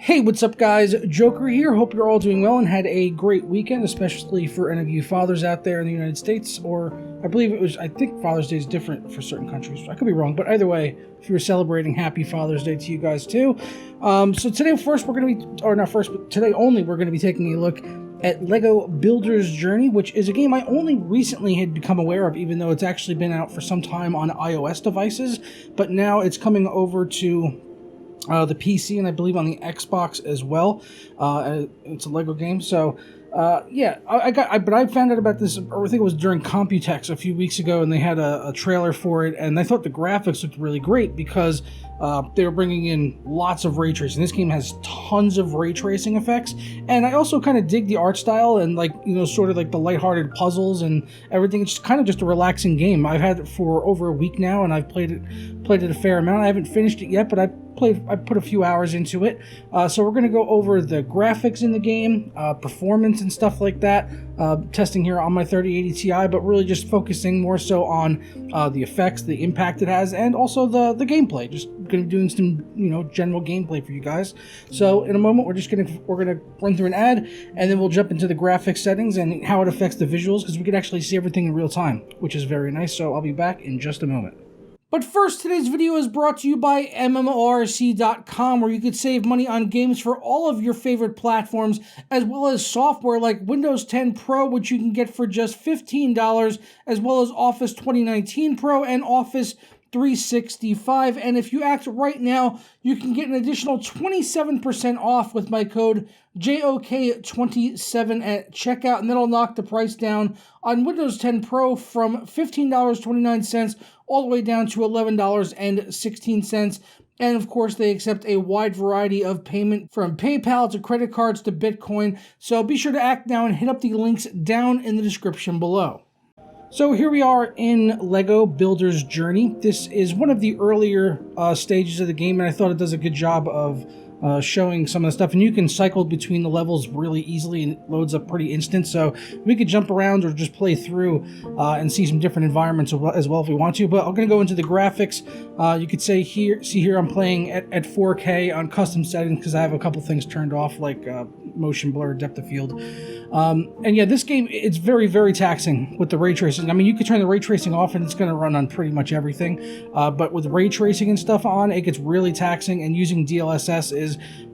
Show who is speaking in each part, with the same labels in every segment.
Speaker 1: Hey, what's up guys? Joker here. Hope you're all doing well and had a great weekend, especially for any of you fathers out there in the United States, or I think Father's Day is different for certain countries. I could be wrong, but either way, if you were celebrating, happy Father's Day to you guys too. So today today only we're going to be taking a look at LEGO Builder's Journey, which is a game I only recently had become aware of, even though it's actually been out for some time on iOS devices, but now it's coming over to the PC and I believe on the Xbox as well. It's a LEGO game, so yeah, I found out about this, I think it was during Computex a few weeks ago, and they had a trailer for it, and I thought the graphics looked really great because they were bringing in lots of ray tracing. This game has tons of ray tracing effects, and I also kind of dig the art style and, like, you know, sort of like the lighthearted puzzles and everything. It's kind of just a relaxing game. I've had it for over a week now, and I've played it a fair amount. I haven't finished it yet, but I put a few hours into it. So we're going to go over the graphics in the game, performance and stuff like that, testing here on my 3080 Ti, but really just focusing more so on the effects, the impact it has, and also the gameplay. Just going to be doing some, you know, general gameplay for you guys. So in a moment we're going to run through an ad, and then we'll jump into the graphics settings and how it affects the visuals, because we can actually see everything in real time, which is very nice. So I'll be back in just a moment. But first, today's video is brought to you by MMORC.com, where you could save money on games for all of your favorite platforms, as well as software like Windows 10 Pro, which you can get for just $15, as well as Office 2019 Pro and Office 365. And if you act right now, you can get an additional 27% off with my code JOK27 at checkout, and that'll knock the price down on Windows 10 Pro from $15.29 all the way down to $11.16. And of course, they accept a wide variety of payment, from PayPal to credit cards to Bitcoin. So be sure to act now and hit up the links down in the description below. So here we are in LEGO Builder's Journey. This is one of the earlier stages of the game, and I thought it does a good job of showing some of the stuff, and you can cycle between the levels really easily, and it loads up pretty instant, so we could jump around or just play through and see some different environments as well if we want to. But I'm going to go into the graphics. You could see here I'm playing at 4K on custom settings because I have a couple things turned off, like motion blur, depth of field. And yeah, this game, it's very, very taxing with the ray tracing. I mean, you could turn the ray tracing off and it's going to run on pretty much everything, but with ray tracing and stuff on, it gets really taxing, and using DLSS is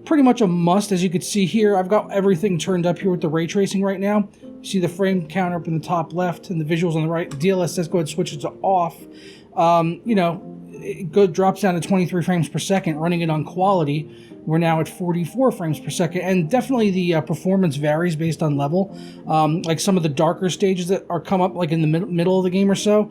Speaker 1: pretty much a must. As you can see here, I've got everything turned up here with the ray tracing right now. You see the frame counter up in the top left and the visuals on the right. DLSS, go ahead and switch it to off. You know, it drops down to 23 frames per second. Running it on quality, we're now at 44 frames per second, and definitely the performance varies based on level. Like some of the darker stages that come up like in the middle of the game or so,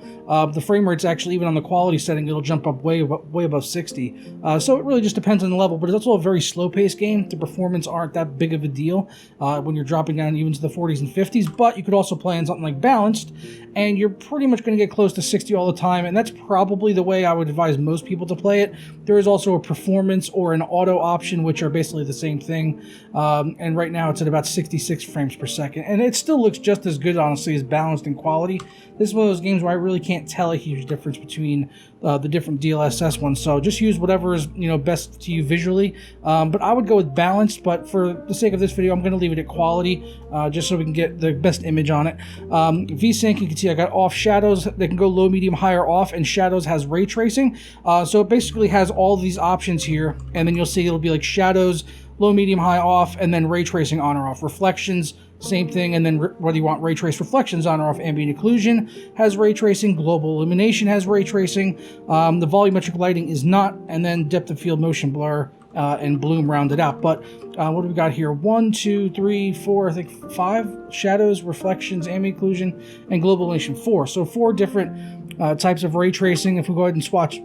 Speaker 1: the frame rate's actually, even on the quality setting, it'll jump up way above 60. So it really just depends on the level, but it's also a very slow-paced game. The performance aren't that big of a deal when you're dropping down even to the 40s and 50s, but you could also play on something like Balanced, and you're pretty much going to get close to 60 all the time, and that's probably the way I would advise most people to play it. There is also a performance or an auto option, which are basically the same thing, and right now it's at about 66 frames per second, and it still looks just as good, honestly, as Balanced in quality. This is one of those games where I really can't tell a huge difference between the different DLSS ones, so just use whatever is, you know, best to you visually, but I would go with Balanced, but for the sake of this video, I'm going to leave it at quality, just so we can get the best image on it. VSync, you can see I got off shadows. They can go low, medium, high, or off, and shadows has ray tracing, so it basically has all these options here, and then you'll see it'll be like shadows, low, medium, high, off, and then ray tracing on or off. Reflections, same thing, and then whether you want ray trace reflections on or off. Ambient occlusion has ray tracing. Global illumination has ray tracing. The volumetric lighting is not, and then depth of field, motion blur, and bloom rounded out. But what do we got here? 1, 2, 3, 4, I think 5 shadows, reflections, ambient occlusion, and global illumination 4. So 4 different types of ray tracing. If we go ahead and swatch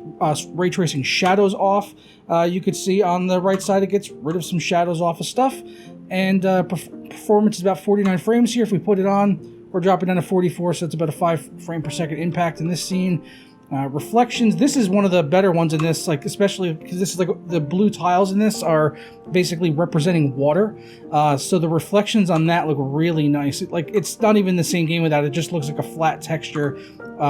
Speaker 1: ray tracing shadows off, you could see on the right side it gets rid of some shadows off of stuff, and performance is about 49 frames here. If we put it on, we're dropping down to 44, so it's about a 5 frame per second impact in this scene. Reflections, this is one of the better ones in this, like, especially because this is like the blue tiles in this are basically representing water, so the reflections on that look really nice. It's not even the same game without it, just looks like a flat texture,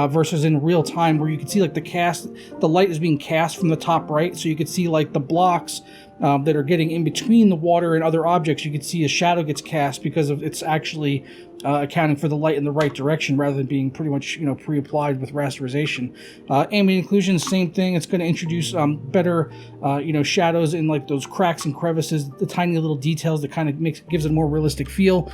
Speaker 1: versus in real time where you can see like the light is being cast from the top right, so you could see like the blocks that are getting in between the water and other objects, you can see a shadow gets cast because of it's actually accounting for the light in the right direction rather than being pretty much pre-applied with rasterization. Ambient occlusion, same thing. It's going to introduce better shadows in like those cracks and crevices, the tiny little details that kind of gives it a more realistic feel.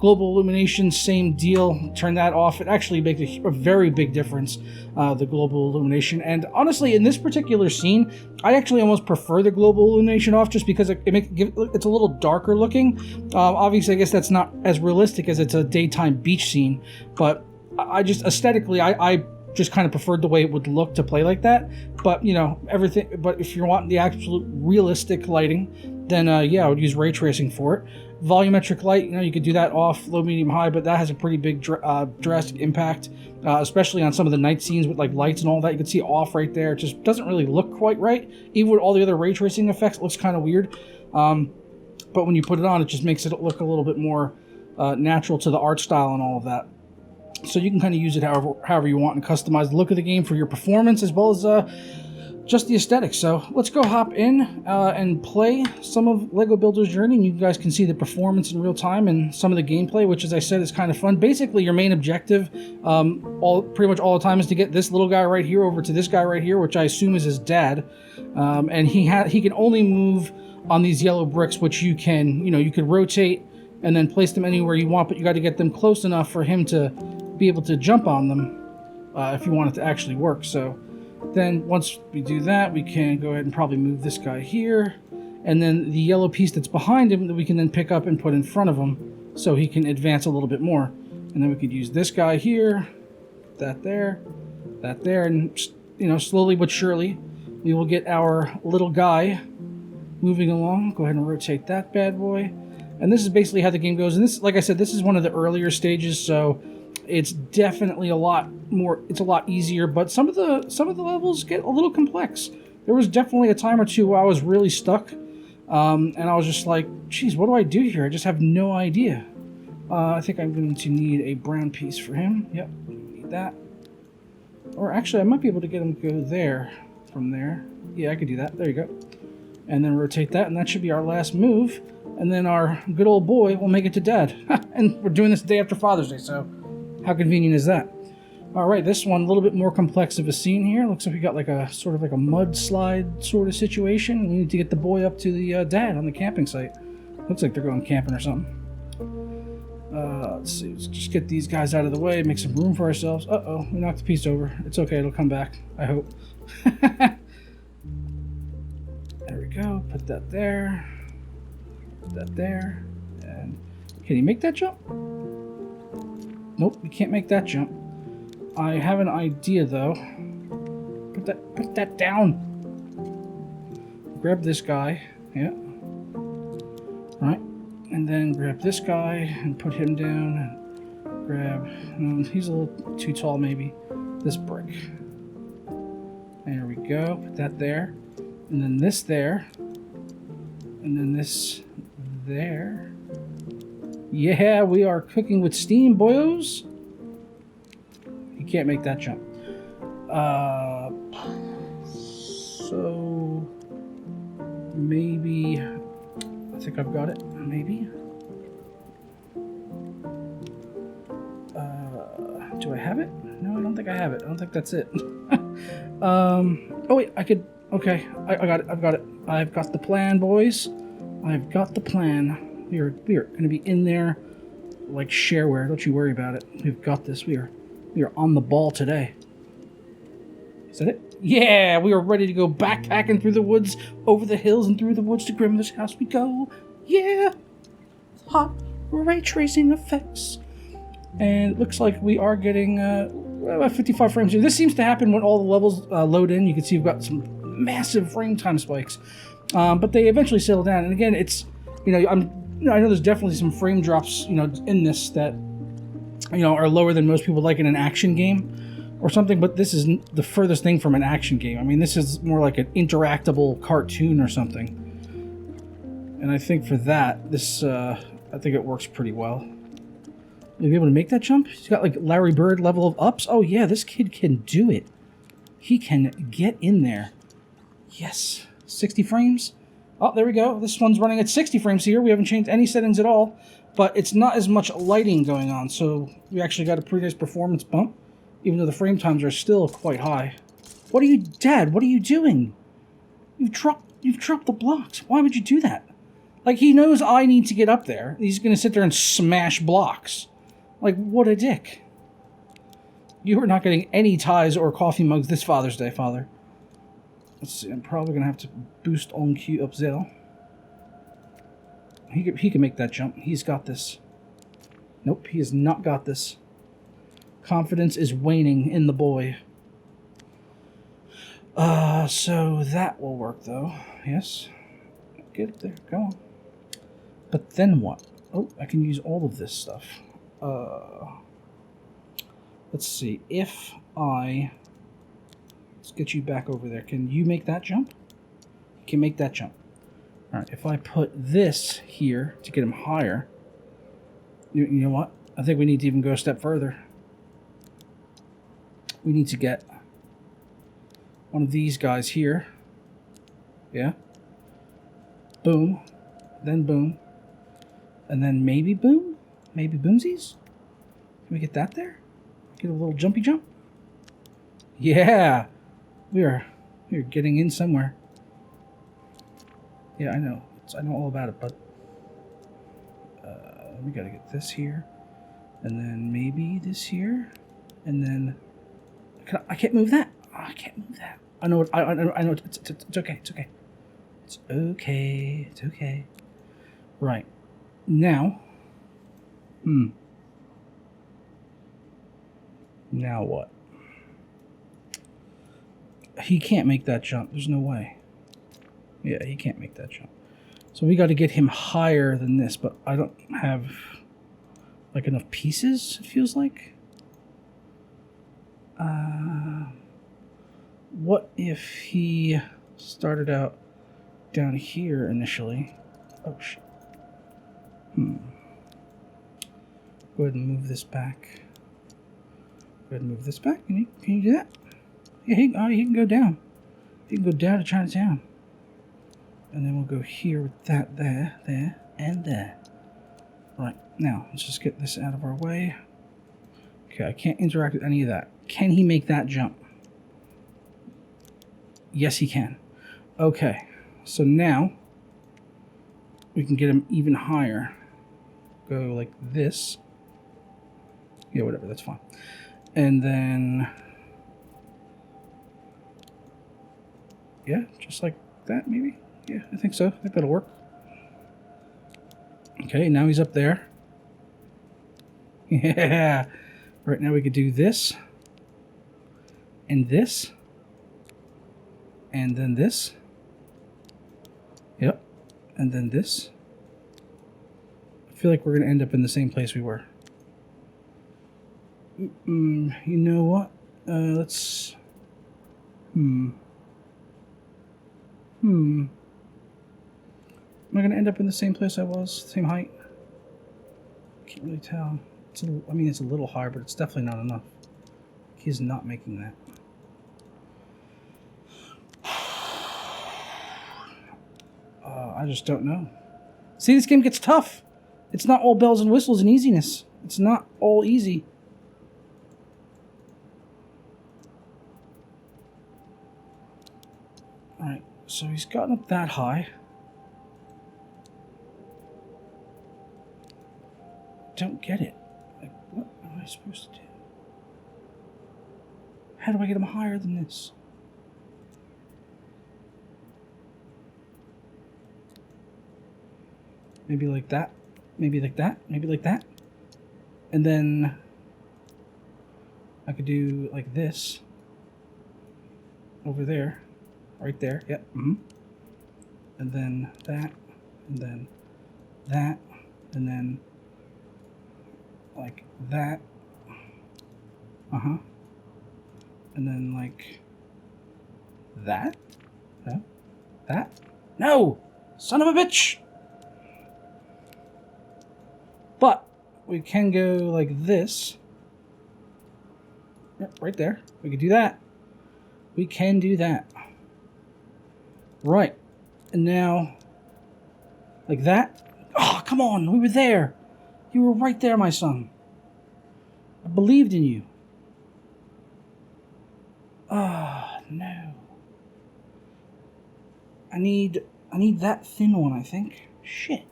Speaker 1: Global illumination, same deal. Turn that off. It actually makes a very big difference, the global illumination. And honestly, in this particular scene, I actually almost prefer the global illumination off just because it's a little darker looking. Obviously, I guess that's not as realistic as it's a daytime beach scene, but I just aesthetically, I just kind of preferred the way it would look to play like that. But everything. But if you want the absolute realistic lighting, then yeah, I would use ray tracing for it. Volumetric light, you could do that off, low, medium, high, but that has a pretty big drastic impact, especially on some of the night scenes with like lights and all that. You can see off right there. It just doesn't really look quite right. Even with all the other ray tracing effects, it looks kind of weird. But when you put it on, it just makes it look a little bit more natural to the art style and all of that. So you can kind of use it however you want and customize the look of the game for your performance as well as just the aesthetics. So let's go hop in and play some of LEGO Builder's Journey, and you guys can see the performance in real time and some of the gameplay, which, as I said, is kind of fun. Basically, your main objective pretty much all the time is to get this little guy right here over to this guy right here, which I assume is his dad. And he can only move on these yellow bricks, which you could rotate and then place them anywhere you want, but you got to get them close enough for him to be able to jump on them if you want it to actually work. So then once we do that, we can go ahead and probably move this guy here, and then the yellow piece that's behind him that we can then pick up and put in front of him so he can advance a little bit more. And then we could use this guy here, that there, and slowly but surely we will get our little guy moving along. Go ahead and rotate that bad boy. And this is basically how the game goes. And this, like I said, this is one of the earlier stages, so it's definitely a lot easier, but some of the levels get a little complex. There was definitely a time or two where I was really stuck, and I was just like, geez, what do I do here? I just have no idea. I think I'm going to need a brown piece for him. Yep, need that. Or actually, I might be able to get him to go there from there. Yeah, I could do that. There you go. And then rotate that, and that should be our last move. And then our good old boy will make it to Dad. And we're doing this the day after Father's Day, so how convenient is that? Alright, this one a little bit more complex of a scene here. Looks like we got like a sort of like a mudslide sort of situation. We need to get the boy up to the dad on the camping site. Looks like they're going camping or something. Let's see, let's just get these guys out of the way, make some room for ourselves. Uh-oh, we knocked the piece over. It's okay, it'll come back, I hope. There we go, put that there. Put that there. And can he make that jump? Nope, you can't make that jump. I have an idea though. Put that down. Grab this guy. Yeah. Right. And then grab this guy and put him down. And grab. He's a little too tall, maybe. This brick. There we go. Put that there. And then this there. And then this there. Yeah, we are cooking with steam, boyos. You can't make that jump. So maybe I think I've got it. Maybe. Do I have it? No, I don't think I have it. I don't think that's it. Oh wait, I could. Okay, I got it. I've got it. I've got the plan, boys. I've got the plan. We are going to be in there like shareware. Don't you worry about it. We've got this. We are on the ball today. Is that it? Yeah, we are ready to go backpacking through the woods, over the hills and through the woods to Grandmother's house we go. Yeah, hot ray tracing effects. And it looks like we are getting about 55 frames here. This seems to happen when all the levels load in. You can see we've got some massive frame time spikes, but they eventually settle down. And again, it's I know there's definitely some frame drops, in this that, are lower than most people like in an action game or something, but this is the furthest thing from an action game. I mean, this is more like an interactable cartoon or something. And I think for that, this, I think it works pretty well. You'll be able to make that jump? He's got like Larry Bird level of ups. Oh yeah, this kid can do it. He can get in there. Yes. 60 frames? Oh, there we go. This one's running at 60 frames here. We haven't changed any settings at all, but it's not as much lighting going on, so we actually got a pretty nice performance bump, even though the frame times are still quite high. What are you, Dad? What are you doing? You've dropped the blocks. Why would you do that? Like, he knows I need to get up there. He's going to sit there and smash blocks. Like, what a dick. You are not getting any ties or coffee mugs this Father's Day, Father. Let's see, I'm probably going to have to boost on cue up there. He can make that jump. He's got this. Nope, he has not got this. Confidence is waning in the boy. So that will work, though. Yes. Get up there. Go on. But then what? Oh, I can use all of this stuff. Let's see. If I... Let's get you back over there. Can you make that jump? You can make that jump. Alright, if I put this here to get him higher... You know what? I think we need to even go a step further. We need to get one of these guys here. Yeah. Boom. Then boom. And then maybe boom? Maybe boomsies? Can we get that there? Get a little jumpy jump? Yeah! We're getting in somewhere. Yeah, I know. I know all about it, but... we gotta get this here. And then maybe this here. And then... I can't move that. Oh, I can't move that. I know. I know. It's okay. It's okay. It's okay. It's okay. Right. Now. Now what? He can't make that jump. There's no way. Yeah, he can't make that jump. So we got to get him higher than this, but I don't have like enough pieces, it feels like. What if he started out down here initially? Oh, shit. Go ahead and move this back. Go ahead and move this back. Can you do that? Yeah, he can go down. He can go down to Chinatown. And then we'll go here with that there, and there. Right, now, let's just get this out of our way. Okay, I can't interact with any of that. Can he make that jump? Yes, he can. Okay, so now we can get him even higher. Go like this. Yeah, whatever, that's fine. And then... yeah, just like that, maybe? Yeah, I think so. I think that'll work. Okay, now he's up there. Yeah! Right now we could do this. And this. And then this. Yep. And then this. I feel like we're going to end up in the same place we were. You know what? Let's... Am I going to end up in the same place I was? Same height? Can't really tell. I mean, it's a little higher, but it's definitely not enough. He's not making that. I just don't know. See, this game gets tough. It's not all bells and whistles and easiness. It's not all easy. Alright, so he's gotten up that high. Don't get it. Like, what am I supposed to do? How do I get him higher than this? Maybe like that. Maybe like that. Maybe like that. And then I could do like this. Over there. Right there. Yep. And then that. And then that. And then like that. And then like that. No. That. No! Son of a bitch! But we can go like this. Yep, right there. We can do that. We can do that. Right. And now Like that. Oh, come on. We were there. You were right there, my son. I believed in you. Ah, no. I need that thin one, I think. Shit.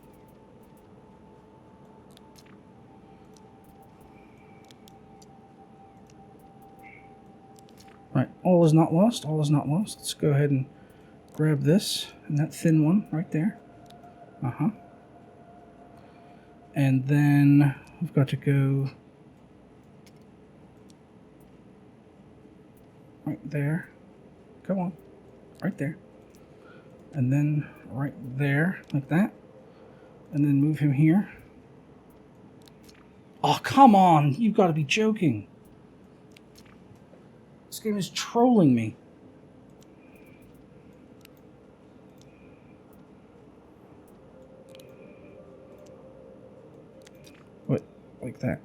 Speaker 1: Right, all is not lost. All is not lost. Let's go ahead and grab this and that thin one right there. Uh-huh. And then we've got to go right there. Come on. Right there. And then right there, like that. And then move him here. Oh, come on. You've got to be joking. This game is trolling me. What? Like that.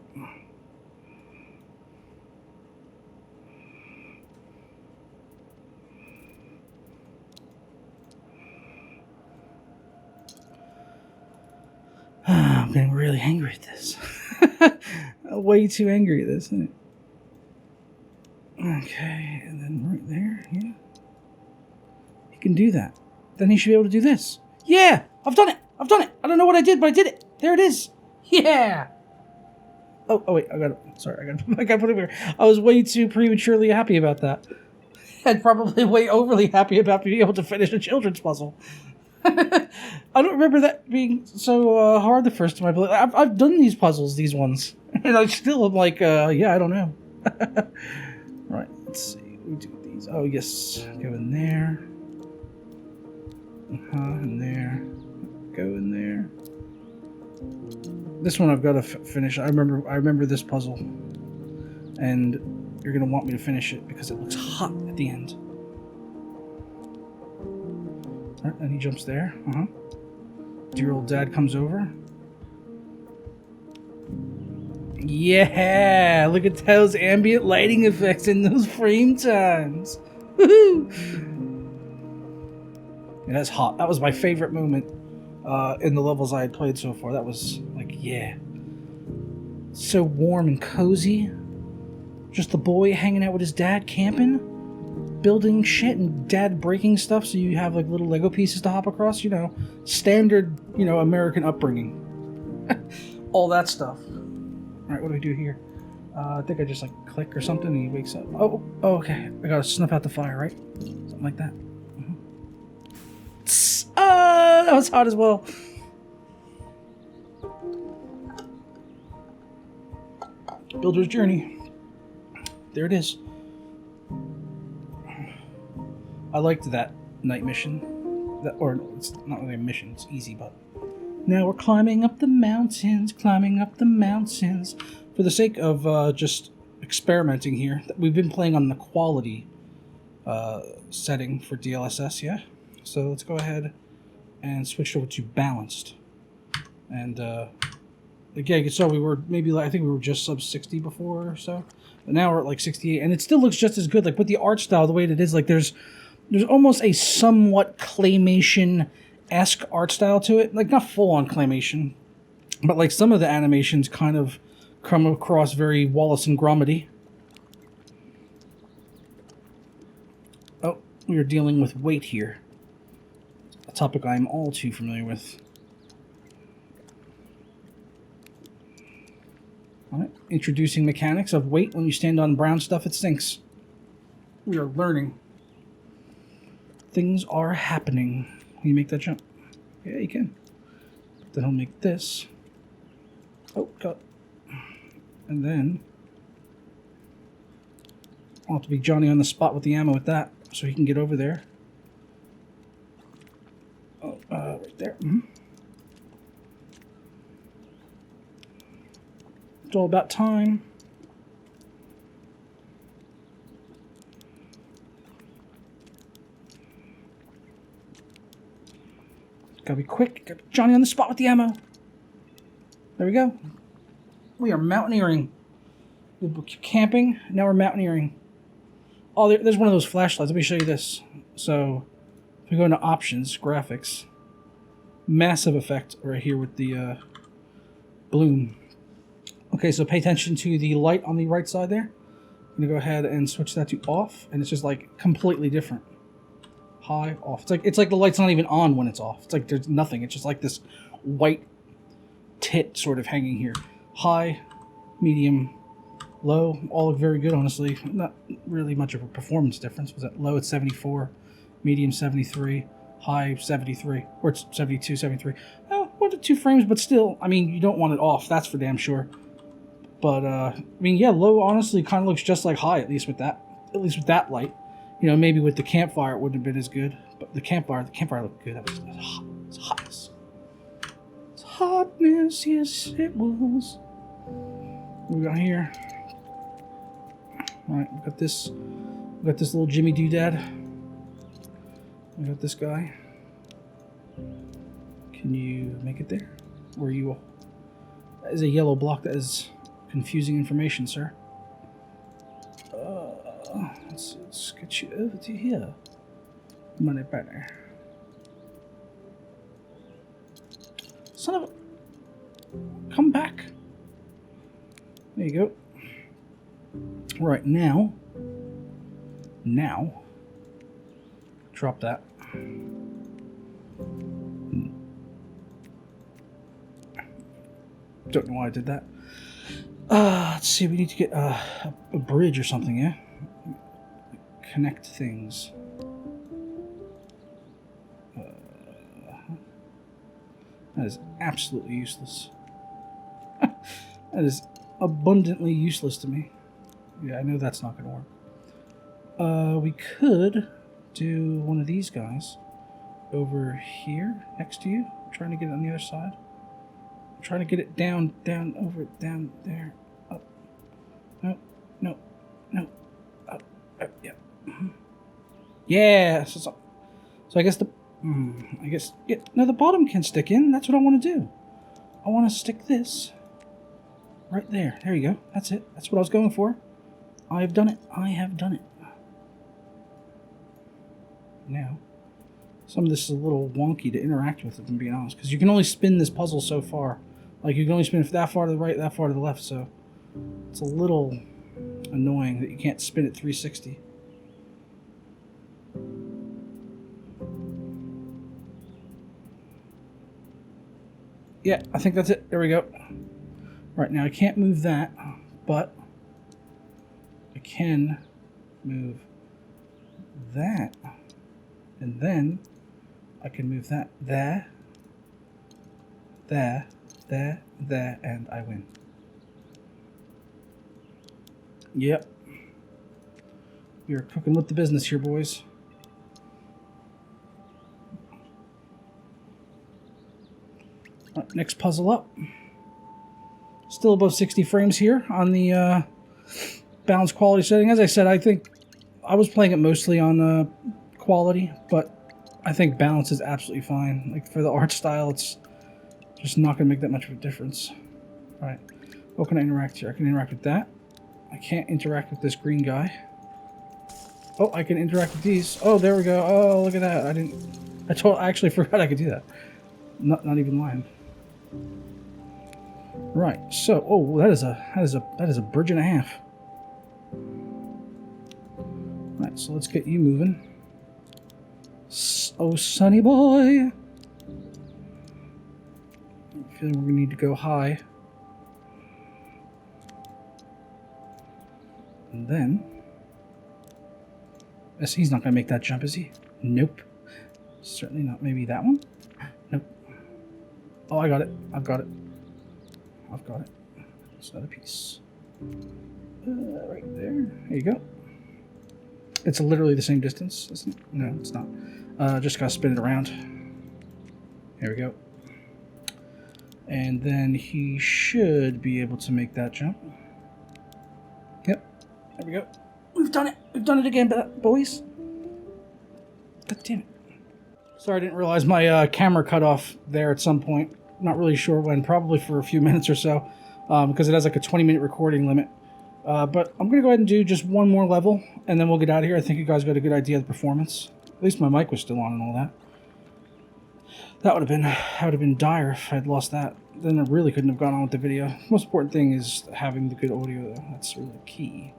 Speaker 1: I'm getting really angry at this. Way too angry at this, isn't it? Okay, and then right there, yeah. He can do that. Then he should be able to do this. Yeah! I've done it! I've done it! I don't know what I did, but I did it! There it is! Yeah! Oh wait, I got to put it here. I was way too prematurely happy about that. And probably way overly happy about being able to finish a children's puzzle. I don't remember that being so hard the first time I played. I've done these puzzles, these ones. And I still am like, yeah, I don't know. Right, let's see. We do these. Oh, yes. Go in there. In there. Go in there. This one I've got to finish. I remember this puzzle. And you're going to want me to finish it because it looks hot at the end. Right, and he jumps there. Dear old dad comes over. Yeah! Look at those ambient lighting effects in those frame times. Woohoo! Yeah, that's hot. That was my favorite moment in the levels I had played so far. That was like, yeah. So warm and cozy. Just the boy hanging out with his dad camping. Building shit and dad breaking stuff so you have like little Lego pieces to hop across. You know, standard, American upbringing. All that stuff. Alright, what do we do here? I think I just like click or something and he wakes up. Oh, okay. I gotta snuff out the fire, right? Something like that. That was hot as well. Builder's Journey. There it is. I liked that night mission. It's not really a mission, it's easy, but... Now we're climbing up the mountains. For the sake of just experimenting here, we've been playing on the quality setting for DLSS, yeah? So let's go ahead and switch over to balanced. And again, you saw we were I think we were just sub 60 before or so. But now we're at like 68, and it still looks just as good. Like with the art style, the way it is, like there's almost a somewhat claymation-esque art style to it. Like not full-on claymation, but like some of the animations kind of come across very Wallace and Gromity. Oh, we are dealing with weight here. A topic I am all too familiar with. Alright, introducing mechanics of weight. When you stand on brown stuff, it sinks. We are learning. Things are happening. Can you make that jump? Yeah, you can. Then I'll make this. Oh, cut. And then I'll have to be Johnny on the spot with the ammo with that, so he can get over there. Oh, right there. It's all about time. Gotta be quick. Got Johnny on the spot with the ammo. There we go. We are mountaineering. We were camping. Now we're mountaineering. Oh, there's one of those flashlights. Let me show you this. So, if we go into options, graphics, massive effect right here with the bloom. Okay, so pay attention to the light on the right side there. I'm going to go ahead and switch that to off, and it's just like completely different. High, off. It's like the light's not even on when it's off. It's like there's nothing. It's just like this white tit sort of hanging here. High, medium, low, all look very good, honestly. Not really much of a performance difference. Was that low at 74, medium 73, high 73, or it's 72, 73. Oh, 1 to 2 frames, but still, I mean, you don't want it off, that's for damn sure. But, I mean, yeah, low honestly kind of looks just like high, at least with that light. You know, maybe with the campfire it wouldn't have been as good, but the campfire looked good. That was hot. It's hotness. It's hotness, yes it was. What we got here? All right, we got this little Jimmy Doodad. We got this guy. Can you make it there? Where are you? That is a yellow block. That is confusing information, sir. Let's get you over to here. Money better. Son of a... Come back. There you go. Right, now, drop that. Don't know why I did that. Let's see, we need to get a bridge or something, yeah? Connect things. That is absolutely useless. That is abundantly useless to me. Yeah, I know that's not going to work. We could do one of these guys over here next to you. I'm trying to get it on the other side. I'm trying to get it down there. Up. No. Up. Yeah. Yeah. So I guess the bottom can stick in. That's what I want to do. I want to stick this right there. There you go. That's it. That's what I was going for. I have done it. Now, some of this is a little wonky to interact with, if I'm being honest, because you can only spin this puzzle so far. Like, you can only spin it that far to the right, that far to the left, so it's a little annoying that you can't spin it 360. Yeah, I think that's it. There we go. Right, now I can't move that, but I can move that. And then I can move that there, and I win. Yep. We are cooking with the business here, boys. Right, next puzzle up. Still above 60 frames here on the balance quality setting. As I said, I think I was playing it mostly on quality, but I think balance is absolutely fine. Like, for the art style, it's just not going to make that much of a difference. All right, what can I interact here? I can interact with that. I can't interact with this green guy. Oh, I can interact with these. Oh, there we go. Oh, look at that. I actually forgot I could do that. Not even lying. Right. So, oh, that is a bridge and a half. Right. So let's get you moving. Oh, sonny boy. I'm feeling we're gonna need to go high. And then, he's not gonna make that jump, is he? Nope. Certainly not. Maybe that one? Nope. Oh, I got it. I've got it. It's another piece. Right there. There you go. It's literally the same distance, isn't it? No, it's not. Just gotta spin it around. There we go. And then he should be able to make that jump. Yep. There we go. We've done it. We've done it again, boys. God damn it. Sorry, I didn't realize my camera cut off there at some point. Not really sure when. Probably for a few minutes or so. Because it has like a 20-minute recording limit. But I'm going to go ahead and do just one more level, and then we'll get out of here. I think you guys got a good idea of the performance. At least my mic was still on and all that. That would have been dire if I'd lost that. Then I really couldn't have gone on with the video. Most important thing is having the good audio, though. That's really key.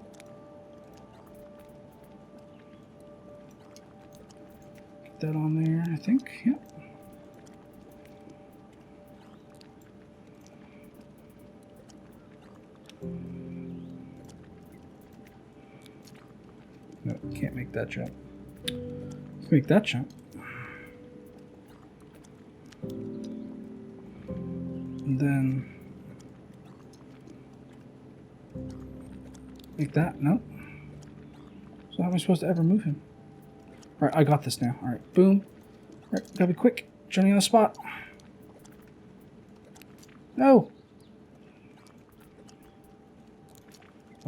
Speaker 1: Get that on there, I think. Yep. No, can't make that jump. Let's make that jump. And then make that. No. So how am I supposed to ever move him? All right, I got this now. All right, boom. All right, gotta be quick. Johnny on the spot. No.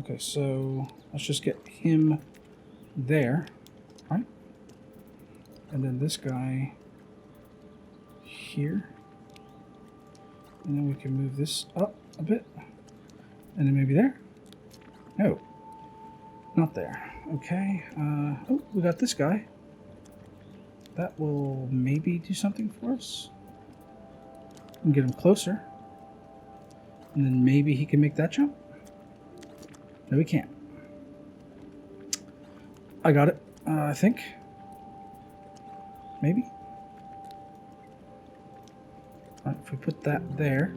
Speaker 1: Okay, so let's just get him there, right? And then this guy here. And then we can move this up a bit. And then maybe there. No, not there. Okay. Oh, we got this guy. That will maybe do something for us. And get him closer. And then maybe he can make that jump. No, we can't. I got it, I think. Maybe. All right, if we put that there,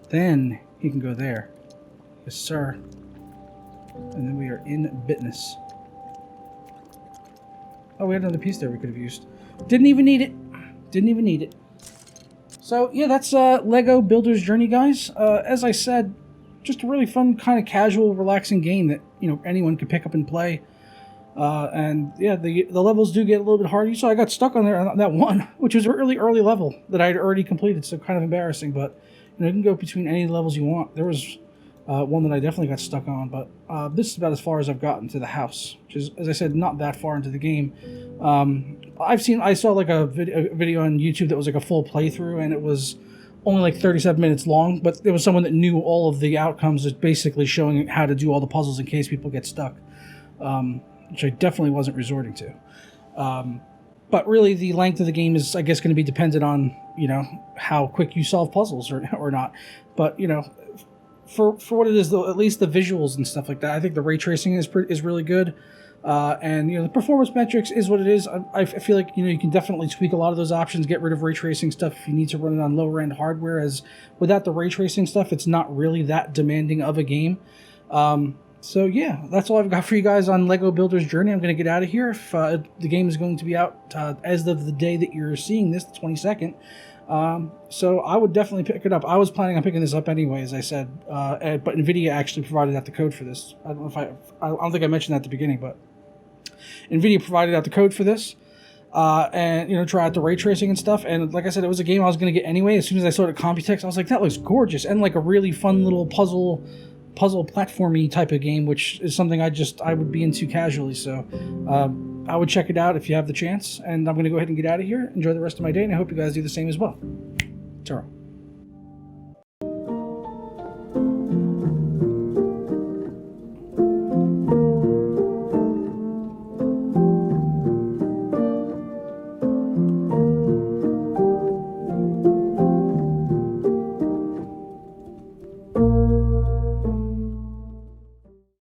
Speaker 1: then he can go there. Yes, sir. And then we are in business. Oh, we had another piece there we could have used. Didn't even need it. Didn't even need it. So, yeah, that's Lego Builder's Journey, guys. As I said, just a really fun, kind of casual, relaxing game that, you know, anyone could pick up and play. And yeah, the levels do get a little bit harder. So I got stuck on there on that one, which was a really early level that I had already completed, so kind of embarrassing. But you know, you can go between any levels you want. There was one that I definitely got stuck on, but this is about as far as I've gotten to the house, which is, as I said, not that far into the game. I saw like a video on YouTube that was like a full playthrough, and it was only like 37 minutes long, but there was someone that knew all of the outcomes, just basically showing how to do all the puzzles in case people get stuck. Which I definitely wasn't resorting to. But really, the length of the game is, I guess, going to be dependent on, you know, how quick you solve puzzles or not. But, you know, for what it is, though, at least the visuals and stuff like that, I think the ray tracing is really good. And, you know, the performance metrics is what it is. I feel like, you know, you can definitely tweak a lot of those options, get rid of ray tracing stuff if you need to run it on lower-end hardware, as without the ray tracing stuff, it's not really that demanding of a game. So yeah, that's all I've got for you guys on Lego Builder's Journey. I'm going to get out of here. If the game is going to be out as of the day that you're seeing this, the 22nd. So I would definitely pick it up. I was planning on picking this up anyway, as I said, but NVIDIA actually provided out the code for this. I don't think I mentioned that at the beginning, but NVIDIA provided out the code for this. And, you know, try out the ray tracing and stuff. And like I said, it was a game I was going to get anyway. As soon as I saw the Computex, I was like, that looks gorgeous. And like a really fun little puzzle platformy type of game, which is something I would be into casually. So I would check it out if you have the chance. And I'm going to go ahead and get out of here. Enjoy the rest of my day, and I hope you guys do the same as well. Ta-ra.